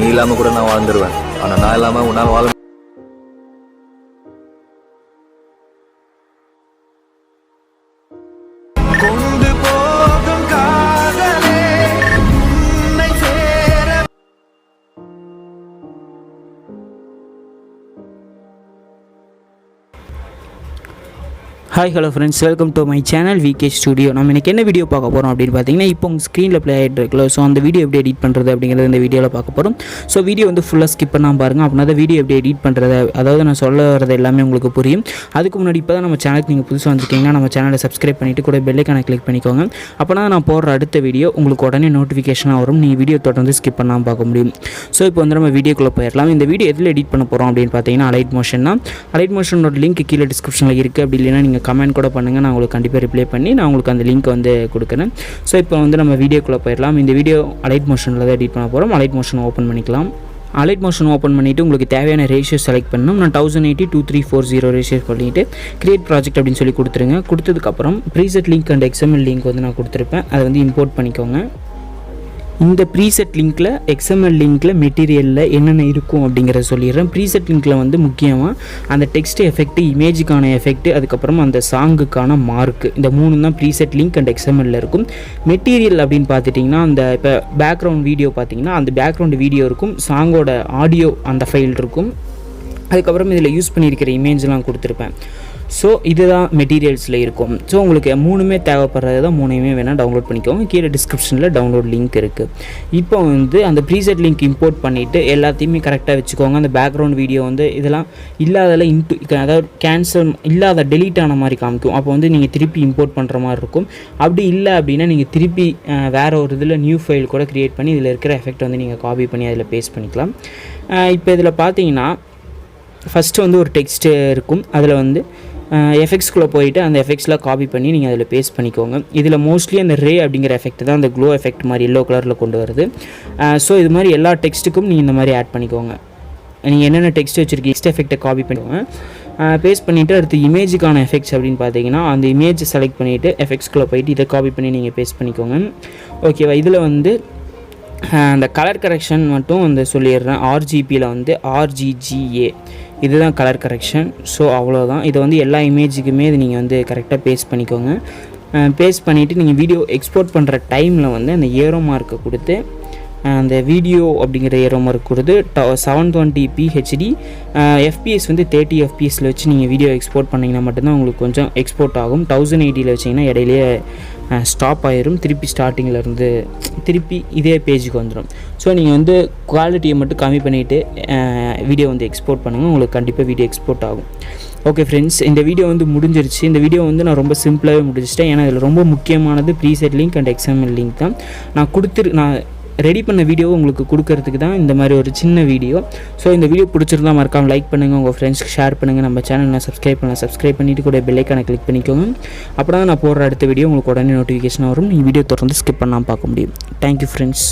நீ இல்லாமல் கூட நான் வாழ்ந்துருவேன், ஆனால் நான் இல்லாமல் உன்னால் வாழ hi hello friends, welcome to my channel VK studio. நம்ம இன்றைக்கி என்ன வீடியோ பார்க்க போகிறோம் அப்படின்னு பார்த்தீங்கன்னா, இப்போ உங்கள் ஸ்க்ரீனில் ப்ளே ஆகிட்டு இருக்குல்ல, ஸோ அந்த வீடியோ எப்படி எடிட் பண்ணுறது அப்படிங்கிறது இந்த வீடியோவில் பார்க்க போகிறோம். ஸோ வீடியோ வந்து ஃபுல்லாக ஸ்கிப் பண்ணாமல் பாருங்கள், அப்படின்னா தான் வீடியோ எப்படி எடிட் பண்ணுறது, அதாவது நான் சொல்ல வரது எல்லாமே உங்களுக்கு புரியும். அதுக்கு முன்னாடி இப்போ தான் நம்ம சேனலுக்கு நீங்கள் புதுசாக வந்திருக்கீங்கன்னா நம்ம சேனலை சப்ஸ்கிரைப் பண்ணிவிட்டு கூட பெல்லைக்கான கிளிக் பண்ணிக்கோங்க. அப்போனா நான் போடுற அடுத்த வீடியோ உங்களுக்கு உடனே நோட்டிஃபிகேஷனாக வரும், நீங்கள் வீடியோ தொடர்ந்து ஸ்கிப் பண்ணாமல் பார்க்க முடியும். ஸோ இப்போ வந்து நம்ம வீடியோக்குள்ளே போயிடலாம். இந்த வீடியோ எதில் எடிட் பண்ண போகிறோம் அப்படின்னு பார்த்தீங்கன்னா, அலைட் மோஷன் தான். அலைட் மோஷனோட லிங்க் கீழே டிஸ்கிரிப்ஷனில் இருக்குது. அப்படி இல்லைன்னா நீங்கள் கமெண்ட் கூட பண்ணுங்கள், நான் உங்களுக்கு கண்டிப்பாக ரிப்ளை பண்ணி நான் உங்களுக்கு அந்த லிங்க் வந்து கொடுக்குறேன். ஸோ இப்போ வந்து நம்ம வீடியோக்குள்ளே போயிடலாம். இந்த வீடியோ அலைட் மோஷனில் தான் எடிட் பண்ண போகிறோம். அலைட் மோஷன் ஓப்பன் பண்ணிக்கலாம். அலைட் மோஷன் ஓப்பன் பண்ணிவிட்டு உங்களுக்கு தேவையான ரேஷியோ செலக்ட் பண்ணணும். நான் 1080:2340 ரேஷியோ பண்ணிவிட்டு கிரியேட் ப்ராஜெக்ட் அப்படின்னு சொல்லி கொடுத்துருங்க. கொடுத்ததுக்கப்புறம் preset link and XML link வந்து நான் கொடுத்துருப்பேன், அதை வந்து இம்போர்ட் பண்ணிக்கோங்க. இந்த ப்ரீசெட் லிங்க்கில் XML லிங்க்கில் மெட்டீரியலில் என்னென்ன இருக்கும் அப்படிங்கிறத சொல்லிடுறேன். ப்ரீசெட் லிங்க்கில் வந்து முக்கியமாக அந்த டெக்ஸ்ட் எஃபெக்ட்டு, இமேஜுக்கான எஃபெக்ட்டு, அதுக்கப்புறம் அந்த சாங்குக்கான மார்க்கு, இந்த மூணு தான் ப்ரீசெட் லிங்க் அண்ட் XML இருக்கும். மெட்டீரியல் அப்படின்னு பார்த்துட்டிங்கன்னா, அந்த இப்போ பேக்ரவுண்ட் வீடியோ பார்த்திங்கன்னா அந்த பேக்ரவுண்ட் வீடியோ இருக்கும், சாங்கோட ஆடியோ அந்த ஃபைல் இருக்கும், அதுக்கப்புறம் இதில் யூஸ் பண்ணியிருக்கிற இமேஜ்லாம் கொடுத்துருப்பேன். ஸோ இதுதான் மெட்டீரியல்ஸில் இருக்கும். ஸோ உங்களுக்கு மூணுமே தேவைப்படுறது தான், மூணுமே வேணால் டவுன்லோட் பண்ணிக்கோங்க. கீழே டிஸ்கிரிப்ஷனில் டவுன்லோட் லிங்க் இருக்குது. இப்போ வந்து அந்த ப்ரீசெட் லிங்க் இம்போர்ட் பண்ணிவிட்டு எல்லாத்தையுமே கரெக்டாக வச்சுக்கோங்க. அந்த பேக்ரவுண்ட் வீடியோ வந்து இதெல்லாம் இல்லாதெல்லாம் அதாவது கேன்சல் இல்லாத டெலீட் ஆன மாதிரி காமிக்கும். அப்போ வந்து நீங்கள் திருப்பி இம்போர்ட் பண்ணுற மாதிரி இருக்கும். அப்படி இல்லை அப்படின்னா நீங்கள் திருப்பி வேறு ஒரு இதில் நியூ ஃபைல் கூட க்ரியேட் பண்ணி இதில் இருக்கிற எஃபெக்ட் வந்து நீங்கள் காப்பி பண்ணி அதில் பேஸ்ட் பண்ணிக்கலாம். இப்போ இதில் பார்த்தீங்கன்னா ஃபஸ்ட்டு வந்து ஒரு டெக்ஸ்ட்டு இருக்கும், அதில் வந்து எஃபெக்ட்ஸ்குள்ளே போயிட்டு அந்த எஃபெக்ட்ஸ்லாம் காப்பி பண்ணி நீங்கள் அதில் பேஸ்ட் பண்ணிக்கோங்க. இதில் மோஸ்ட்லி அந்த ரே அப்படிங்கிற எஃபெக்ட் தான் அந்த க்ளோ எஃபெக்ட் மாதிரி எல்லோ கலரில் கொண்டு வருது. ஸோ இது மாதிரி எல்லா டெக்ஸ்ட்டுக்கும் நீங்கள் இந்த மாதிரி ஆட் பண்ணிக்கோங்க. நீங்கள் என்னென்ன டெக்ஸ்ட் வச்சுருக்கீங்க டெக்ஸ்ட் எஃபெக்ட்டை காப்பி பண்ணிக்கோங்க. பேஸ்ட் பண்ணிவிட்டு அடுத்து இமேஜுக்கான எஃபெக்ட்ஸ் அப்படின்னு பார்த்தீங்கன்னா அந்த இமேஜை செலக்ட் பண்ணிவிட்டு எஃபெக்ட்ஸ்குள்ளே போயிட்டு இதை காப்பி பண்ணி நீங்கள் பேஸ்ட் பண்ணிக்கோங்க. ஓகேவா? இதில் வந்து அந்த கலர் கரெக்ஷன் மட்டும் வந்து சொல்லிடுறேன். RGBயில் வந்து RGGA இதுதான் கலர் கரெக்ஷன். ஸோ அவ்வளோதான். இதை வந்து எல்லா இமேஜுக்குமே இது நீங்கள் வந்து கரெக்டாக பேஸ்ட் பண்ணிக்கோங்க. பேஸ்ட் பண்ணிவிட்டு நீங்கள் வீடியோ எக்ஸ்போர்ட் பண்ணுற டைமில் வந்து அந்த ஏரோ மார்க்கை கொடுத்து அந்த வீடியோ அப்படிங்கிற ஏரோ மார்க் கொடுத்து 720p HD FPS வந்து 30 FPSல வச்சு நீங்கள் வீடியோ எக்ஸ்போர்ட் பண்ணிங்கன்னா மட்டும்தான் உங்களுக்கு கொஞ்சம் எக்ஸ்போர்ட் ஆகும். 1080ல் வச்சிங்கன்னா இடையிலேயே ஸ்டாப் ஆகிரும், திருப்பி ஸ்டார்டிங்கிலேருந்து திருப்பி இதே பேஜுக்கு வந்துடும். ஸோ நீங்கள் வந்து குவாலிட்டியை மட்டும் கம்மி பண்ணிவிட்டு வீடியோ வந்து எக்ஸ்போர்ட் பண்ணுங்கள், உங்களுக்கு கண்டிப்பாக வீடியோ எக்ஸ்போர்ட் ஆகும். ஓகே ஃப்ரெண்ட்ஸ், இந்த வீடியோ வந்து முடிஞ்சிருச்சு. இந்த வீடியோ வந்து நான் ரொம்ப சிம்பிளாகவே முடிச்சிட்டேன். ஏன்னா இதில் ரொம்ப முக்கியமானது preset link and XML link தான். நான் ரெடி பண்ண வீடியோ உங்களுக்கு கொடுக்கறதுக்கு தான் இந்த மாதிரி ஒரு சின்ன வீடியோ. ஸோ இந்த வீடியோ பிடிச்சிருந்தா மறக்காமல் லைக் பண்ணுங்கள், உங்கள் ஃப்ரெண்ட்ஸ்க்கு ஷேர் பண்ணுங்கள். நம்ம சேனலை சப்ஸ்கிரைப் பண்ணிவிட்டு கூட பெல்லைக்கான கிளிக் பண்ணிக்கோங்க. அப்போ தான் நான் போடுற அடுத்த வீடியோ உங்களுக்கு உடனே நோட்டிஃபிகேஷன் வரும். நீங்கள் வீடியோ தொடர்ந்து ஸ்கிப் பண்ணாமல் பார்க்க முடியும். Thank you friends.